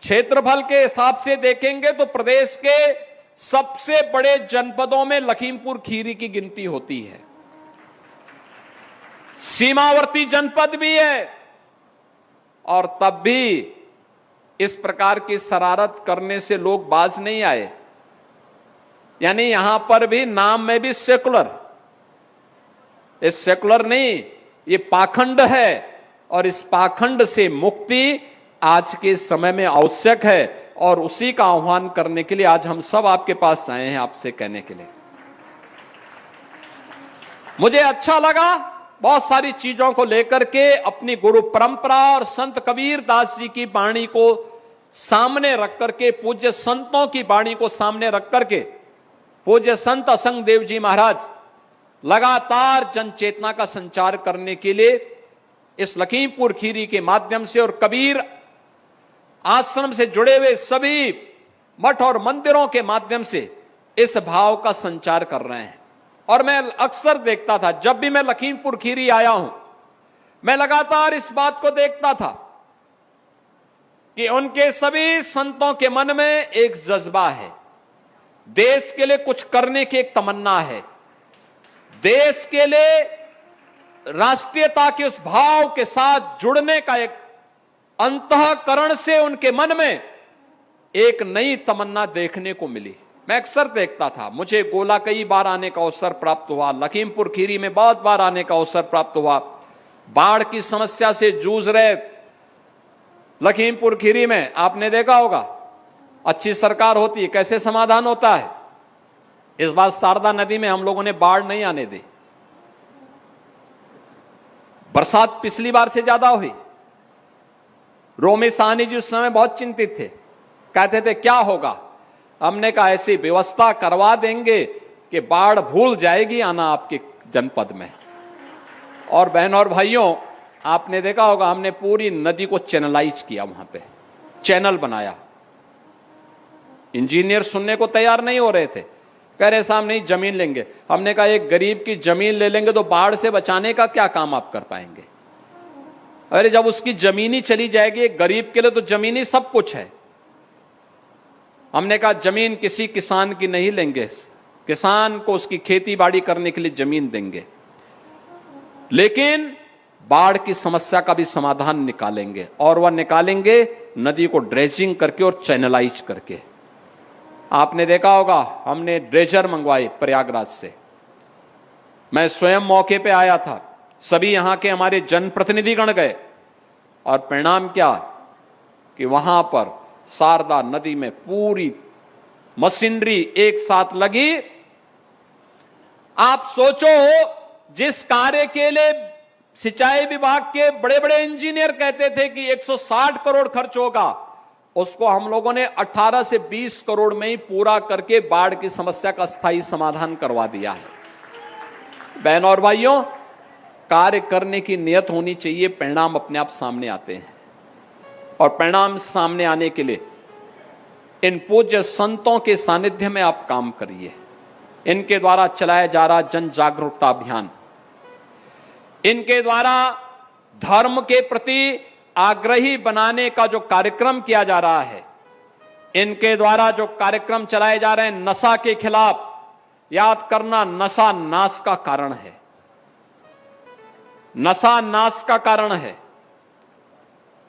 क्षेत्रफल के हिसाब से देखेंगे तो प्रदेश के सबसे बड़े जनपदों में लखीमपुर खीरी की गिनती होती है। सीमावर्ती जनपद भी है, और तब भी इस प्रकार की शरारत करने से लोग बाज नहीं आए। यानी यहां पर भी नाम में भी सेकुलर, ये सेकुलर नहीं, ये पाखंड है, और इस पाखंड से मुक्ति आज के समय में आवश्यक है, और उसी का आह्वान करने के लिए आज हम सब आपके पास आए हैं, आपसे कहने के लिए। मुझे अच्छा लगा बहुत सारी चीजों को लेकर के, अपनी गुरु परंपरा और संत कबीर दास जी की वाणी को सामने रख करके, पूज्य संतों की वाणी को सामने रख करके, पूज्य संत असंग देव जी महाराज लगातार जन चेतना का संचार करने के लिए इस लखीमपुर खीरी के माध्यम से और कबीर आश्रम से जुड़े हुए सभी मठ और मंदिरों के माध्यम से इस भाव का संचार कर रहे हैं। और मैं अक्सर देखता था, जब भी मैं लखीमपुर खीरी आया हूं, मैं लगातार इस बात को देखता था कि उनके सभी संतों के मन में एक जज्बा है, देश के लिए कुछ करने की एक तमन्ना है, देश के लिए राष्ट्रीयता के उस भाव के साथ जुड़ने का एक अंतःकरण से उनके मन में एक नई तमन्ना देखने को मिली। मैं अक्सर देखता था, मुझे गोला कई बार आने का अवसर प्राप्त हुआ, लखीमपुर खीरी में बहुत बार आने का अवसर प्राप्त हुआ। बाढ़ की समस्या से जूझ रहे लखीमपुर खीरी में आपने देखा होगा, अच्छी सरकार होती है कैसे समाधान होता है। इस बार शारदा नदी में हम लोगों ने बाढ़ नहीं आने दी, बरसात पिछली बार से ज्यादा हुई। रोमी साहनी जी उस समय बहुत चिंतित थे, कहते थे क्या होगा। हमने कहा ऐसी व्यवस्था करवा देंगे कि बाढ़ भूल जाएगी आना आपके जनपद में। और बहनों और भाइयों, आपने देखा होगा हमने पूरी नदी को चैनलाइज किया, वहां पे चैनल बनाया। इंजीनियर सुनने को तैयार नहीं हो रहे थे, कह रहे साहब नहीं जमीन लेंगे। हमने कहा एक गरीब की जमीन ले लेंगे तो बाढ़ से बचाने का क्या काम आप कर पाएंगे। अरे जब उसकी जमीन ही चली जाएगी, एक गरीब के लिए तो जमीन ही सब कुछ है। हमने कहा जमीन किसी किसान की नहीं लेंगे, किसान को उसकी खेती बाड़ी करने के लिए जमीन देंगे, लेकिन बाढ़ की समस्या का भी समाधान निकालेंगे। और वह निकालेंगे नदी को ड्रेजिंग करके और चैनलाइज करके। आपने देखा होगा हमने ड्रेजर मंगवाए प्रयागराज से, मैं स्वयं मौके पे आया था, सभी यहां के हमारे जनप्रतिनिधिगण गए, और परिणाम क्या कि वहां पर शारदा नदी में पूरी मशीनरी एक साथ लगी। आप सोचो, जिस कार्य के लिए सिंचाई विभाग के बड़े बड़े इंजीनियर कहते थे कि 160 करोड़ खर्च होगा, उसको हम लोगों ने 18 से 20 करोड़ में ही पूरा करके बाढ़ की समस्या का स्थायी समाधान करवा दिया है। बहनों और भाइयों, कार्य करने की नियत होनी चाहिए, परिणाम अपने आप सामने आते हैं। और परिणाम सामने आने के लिए इन पूज्य संतों के सानिध्य में आप काम करिए। इनके द्वारा चलाया जा रहा जन जागरूकता अभियान, इनके द्वारा धर्म के प्रति आग्रही बनाने का जो कार्यक्रम किया जा रहा है, इनके द्वारा जो कार्यक्रम चलाए जा रहे हैं नशा के खिलाफ, याद करना नशा नाश का कारण है, नशा नाश का कारण है।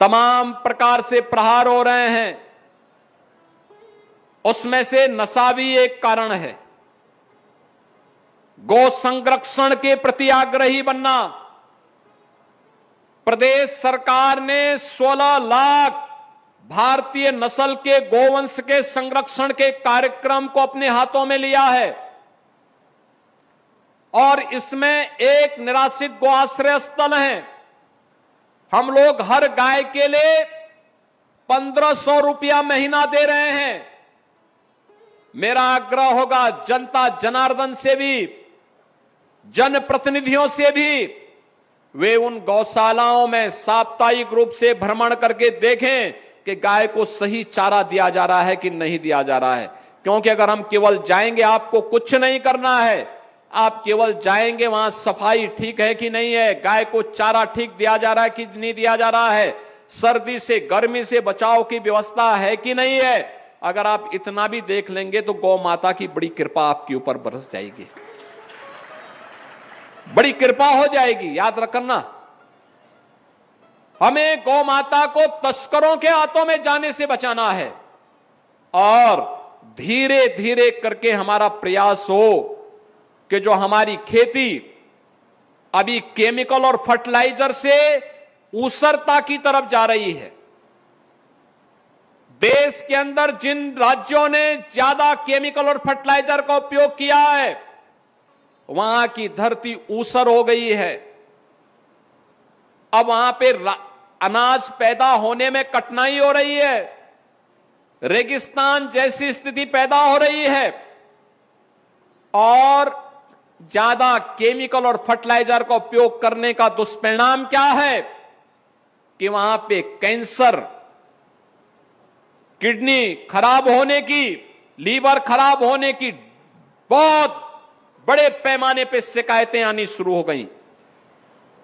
तमाम प्रकार से प्रहार हो रहे हैं, उसमें से नशा भी एक कारण है। गौ संरक्षण के प्रति आग्रही बनना, प्रदेश सरकार ने 16 लाख भारतीय नस्ल के गोवंश के संरक्षण के कार्यक्रम को अपने हाथों में लिया है, और इसमें एक निराश्रित गो आश्रय स्थल है। हम लोग हर गाय के लिए 1500 रुपया महीना दे रहे हैं। मेरा आग्रह होगा जनता जनार्दन से भी, जनप्रतिनिधियों से भी, वे उन गौशालाओं में साप्ताहिक रूप से भ्रमण करके देखें कि गाय को सही चारा दिया जा रहा है कि नहीं दिया जा रहा है। क्योंकि अगर हम केवल जाएंगे, आपको कुछ नहीं करना है, आप केवल जाएंगे वहां सफाई ठीक है कि नहीं है, गाय को चारा ठीक दिया जा रहा है कि नहीं दिया जा रहा है, सर्दी से गर्मी से बचाव की व्यवस्था है कि नहीं है, अगर आप इतना भी देख लेंगे तो गौ माता की बड़ी कृपा आपके ऊपर बरस जाएगी, बड़ी कृपा हो जाएगी। याद रखना, हमें गौ माता को तस्करों के हाथों में जाने से बचाना है, और धीरे धीरे करके हमारा प्रयास हो कि जो हमारी खेती अभी केमिकल और फर्टिलाइजर से ऊसरता की तरफ जा रही है। देश के अंदर जिन राज्यों ने ज्यादा केमिकल और फर्टिलाइजर का उपयोग किया है, वहां की धरती ऊसर हो गई है। अब वहां पे अनाज पैदा होने में कठिनाई हो रही है, रेगिस्तान जैसी स्थिति पैदा हो रही है, और ज्यादा केमिकल और फर्टिलाइजर का उपयोग करने का दुष्परिणाम क्या है कि वहां पे कैंसर, किडनी खराब होने की, लीवर खराब होने की बहुत बड़े पैमाने पे शिकायतें आनी शुरू हो गई।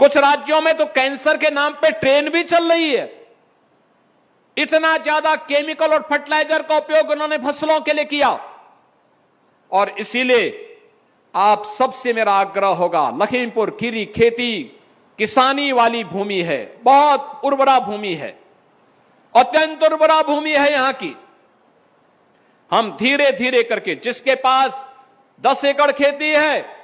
कुछ राज्यों में तो कैंसर के नाम पे ट्रेन भी चल रही है। इतना ज्यादा केमिकल और फर्टिलाइजर का उपयोग उन्होंने फसलों के लिए किया। और इसीलिए आप सबसे मेरा आग्रह होगा, लखीमपुर खीरी खेती किसानी वाली भूमि है, बहुत उर्वरा भूमि है, अत्यंत उर्वरा भूमि है यहां की। हम धीरे धीरे करके, जिसके पास 10 एकड़ खेती है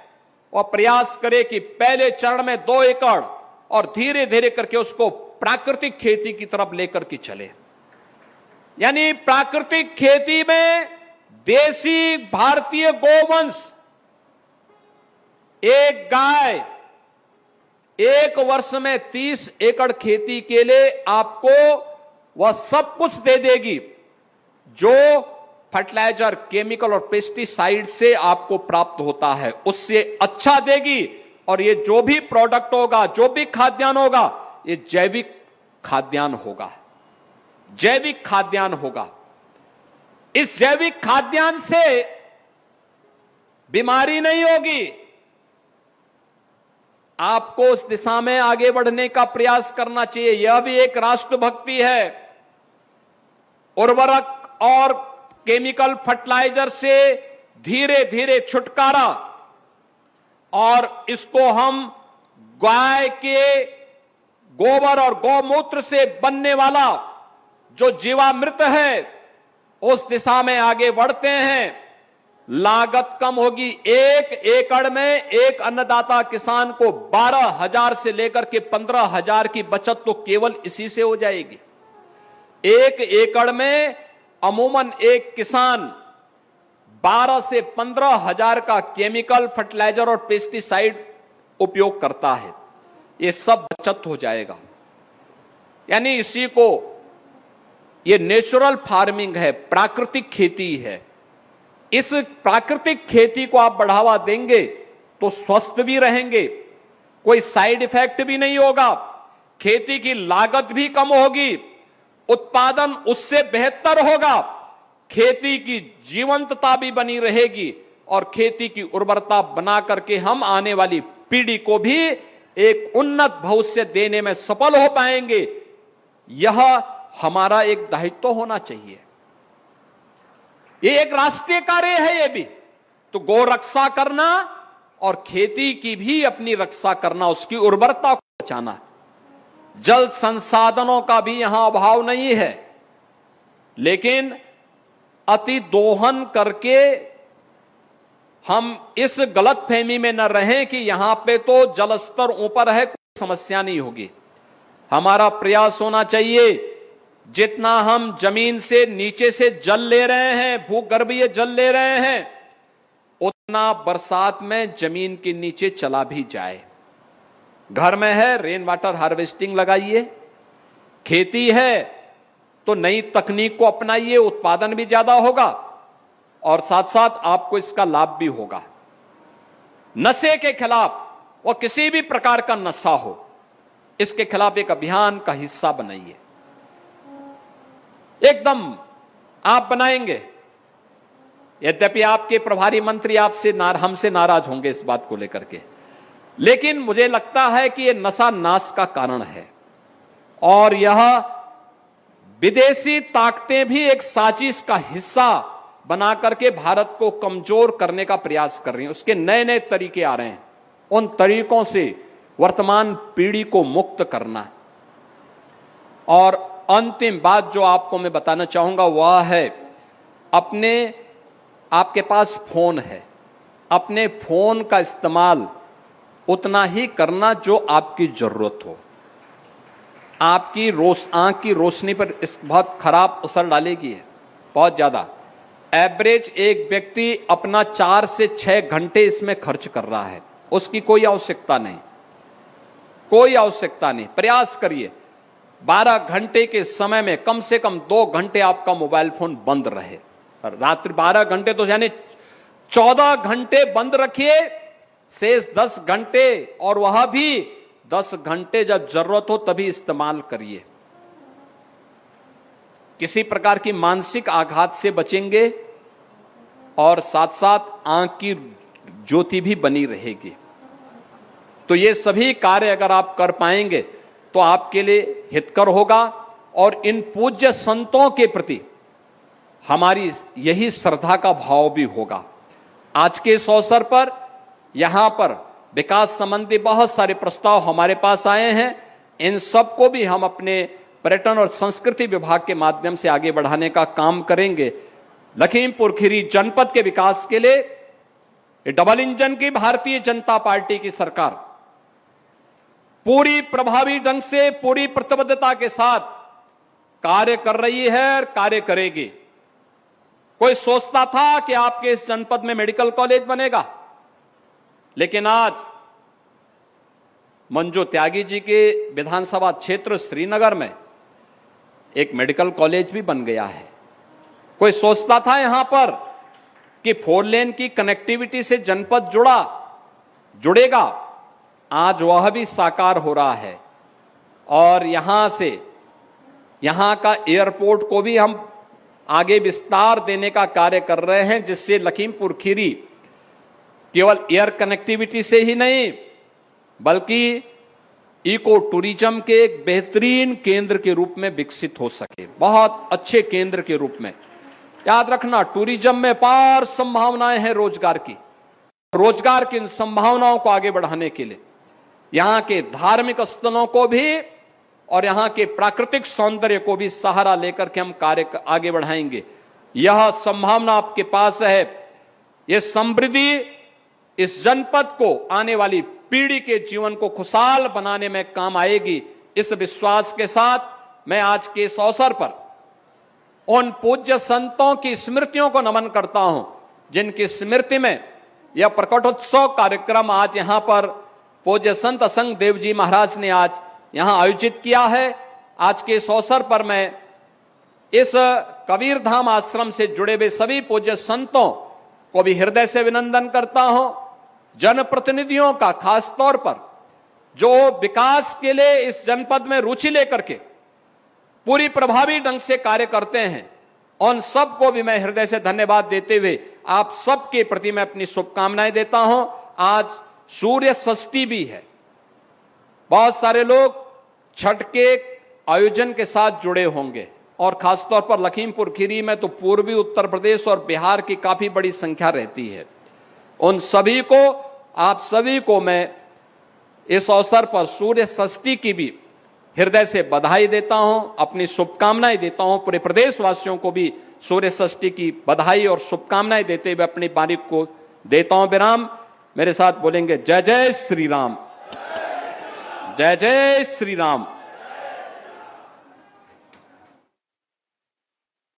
वह प्रयास करे कि पहले चरण में 2 एकड़ और धीरे धीरे करके उसको प्राकृतिक खेती की तरफ लेकर के चले। यानी प्राकृतिक खेती में देसी भारतीय गोवंश, एक गाय 1 वर्ष में 30 एकड़ खेती के लिए आपको वह सब कुछ दे देगी जो फर्टिलाइजर, केमिकल और पेस्टिसाइड से आपको प्राप्त होता है, उससे अच्छा देगी। और ये जो भी प्रोडक्ट होगा, जो भी खाद्यान्न होगा, ये जैविक खाद्यान्न होगा, जैविक खाद्यान्न होगा। इस जैविक खाद्यान्न से बीमारी नहीं होगी। आपको उस दिशा में आगे बढ़ने का प्रयास करना चाहिए। यह भी एक राष्ट्रभक्ति है। उर्वरक और केमिकल फर्टिलाइजर से धीरे धीरे छुटकारा, और इसको हम गाय के गोबर और गौमूत्र से बनने वाला जो जीवामृत है, उस दिशा में आगे बढ़ते हैं। लागत कम होगी। 1 एकड़ में एक अन्नदाता किसान को 12,000 से लेकर के 15,000 की बचत तो केवल इसी से हो जाएगी। 1 एकड़ में अमूमन एक किसान 12 से 15,000 का केमिकल, फर्टिलाइजर और पेस्टिसाइड उपयोग करता है। ये सब बचत हो जाएगा। यानी इसी को, ये नेचुरल फार्मिंग है, प्राकृतिक खेती है। इस प्राकृतिक खेती को आप बढ़ावा देंगे तो स्वस्थ भी रहेंगे, कोई साइड इफेक्ट भी नहीं होगा, खेती की लागत भी कम होगी, उत्पादन उससे बेहतर होगा, खेती की जीवंतता भी बनी रहेगी, और खेती की उर्वरता बना करके हम आने वाली पीढ़ी को भी एक उन्नत भविष्य देने में सफल हो पाएंगे। यह हमारा एक दायित्व होना चाहिए। ये एक राष्ट्रीय कार्य है। ये भी तो गौ रक्षा करना और खेती की भी अपनी रक्षा करना, उसकी उर्वरता को बचाना। जल संसाधनों का भी यहां अभाव नहीं है, लेकिन अति दोहन करके हम इस गलतफहमी में न रहें कि यहां पे तो जल स्तर ऊपर है, कोई समस्या नहीं होगी। हमारा प्रयास होना चाहिए, जितना हम जमीन से नीचे से जल ले रहे हैं, भूगर्भीय जल ले रहे हैं, उतना बरसात में जमीन के नीचे चला भी जाए। घर में है, रेन वाटर हार्वेस्टिंग लगाइए। खेती है तो नई तकनीक को अपनाइए, उत्पादन भी ज्यादा होगा और साथ साथ आपको इसका लाभ भी होगा। नशे के खिलाफ, और किसी भी प्रकार का नशा हो, इसके खिलाफ एक अभियान का हिस्सा बनाइए। एकदम आप बनाएंगे। यद्यपि आपके प्रभारी मंत्री हमसे नाराज होंगे इस बात को लेकर के, लेकिन मुझे लगता है कि यह नशा नाश का कारण है, और यह विदेशी ताकतें भी एक साजिश का हिस्सा बना करके भारत को कमजोर करने का प्रयास कर रही हैं। उसके नए नए तरीके आ रहे हैं। उन तरीकों से वर्तमान पीढ़ी को मुक्त करना। और अंतिम बात जो आपको मैं बताना चाहूंगा वह है, आपके पास फोन है, अपने फोन का इस्तेमाल उतना ही करना जो आपकी जरूरत हो। आपकी आंख की रोशनी पर इस बहुत खराब असर डालेगी है, बहुत ज्यादा। एवरेज एक व्यक्ति अपना 4 से 6 घंटे इसमें खर्च कर रहा है, उसकी कोई आवश्यकता नहीं, कोई आवश्यकता नहीं। प्रयास करिए 12 घंटे के समय में कम से कम 2 घंटे आपका मोबाइल फोन बंद रहे। रात्रि 12 घंटे तो यानी 14 घंटे बंद रखिए, शेष 10 घंटे, और वह भी 10 घंटे जब जरूरत हो तभी इस्तेमाल करिए। किसी प्रकार की मानसिक आघात से बचेंगे और साथ साथ आंख की ज्योति भी बनी रहेगी। तो ये सभी कार्य अगर आप कर पाएंगे तो आपके लिए हितकर होगा, और इन पूज्य संतों के प्रति हमारी यही श्रद्धा का भाव भी होगा। आज के इस अवसर पर यहां पर विकास संबंधी बहुत सारे प्रस्ताव हमारे पास आए हैं। इन सबको भी हम अपने पर्यटन और संस्कृति विभाग के माध्यम से आगे बढ़ाने का काम करेंगे। लखीमपुर खीरी जनपद के विकास के लिए डबल इंजन की भारतीय जनता पार्टी की सरकार पूरी प्रभावी ढंग से, पूरी प्रतिबद्धता के साथ कार्य कर रही है और कार्य करेगी। कोई सोचता था कि आपके इस जनपद में मेडिकल कॉलेज बनेगा, लेकिन आज मंजू त्यागी जी के विधानसभा क्षेत्र श्रीनगर में एक मेडिकल कॉलेज भी बन गया है। कोई सोचता था यहां पर कि 4 लेन की कनेक्टिविटी से जनपद जुड़ेगा, आज वह भी साकार हो रहा है। और यहां से यहां का एयरपोर्ट को भी हम आगे विस्तार देने का कार्य कर रहे हैं, जिससे लखीमपुर खीरी केवल एयर कनेक्टिविटी से ही नहीं बल्कि इको टूरिज्म के एक बेहतरीन केंद्र के रूप में विकसित हो सके, बहुत अच्छे केंद्र के रूप में। याद रखना, टूरिज्म में अपार संभावनाएं हैं रोजगार की। रोजगार की इन संभावनाओं को आगे बढ़ाने के लिए यहां के धार्मिक स्थलों को भी और यहां के प्राकृतिक सौंदर्य को भी सहारा लेकर के हम कार्य आगे बढ़ाएंगे। यह संभावना आपके पास है। यह समृद्धि इस जनपद को आने वाली पीढ़ी के जीवन को खुशहाल बनाने में काम आएगी। इस विश्वास के साथ मैं आज के इस अवसर पर उन पूज्य संतों की स्मृतियों को नमन करता हूं, जिनकी स्मृति में यह प्रकटोत्सव कार्यक्रम आज यहां पर पूज्य संत असंग देव जी महाराज ने आज यहां आयोजित किया है। आज के इस अवसर पर मैं इस कबीरधाम आश्रम से जुड़े हुए सभी पूज्य संतों को भी हृदय से अभिनंदन करता हूं। जनप्रतिनिधियों का खास तौर पर जो विकास के लिए इस जनपद में रुचि लेकर के पूरी प्रभावी ढंग से कार्य करते हैं, उन सबको भी मैं हृदय से धन्यवाद देते हुए आप सबके प्रति मैं अपनी शुभकामनाएं देता हूं। आज सूर्य षष्ठी भी है। बहुत सारे लोग छठ के आयोजन के साथ जुड़े होंगे, और खासतौर पर लखीमपुर खीरी में तो पूर्वी उत्तर प्रदेश और बिहार की काफी बड़ी संख्या रहती है। उन सभी को, आप सभी को मैं इस अवसर पर सूर्य षष्ठी की भी हृदय से बधाई देता हूं, अपनी शुभकामनाएं देता हूं। पूरे प्रदेशवासियों को भी सूर्य षष्ठी की बधाई और शुभकामनाएं देते हुए अपनी बारीक को देता हूं विराम। मेरे साथ बोलेंगे जय जय श्री राम, जय जय श्री राम।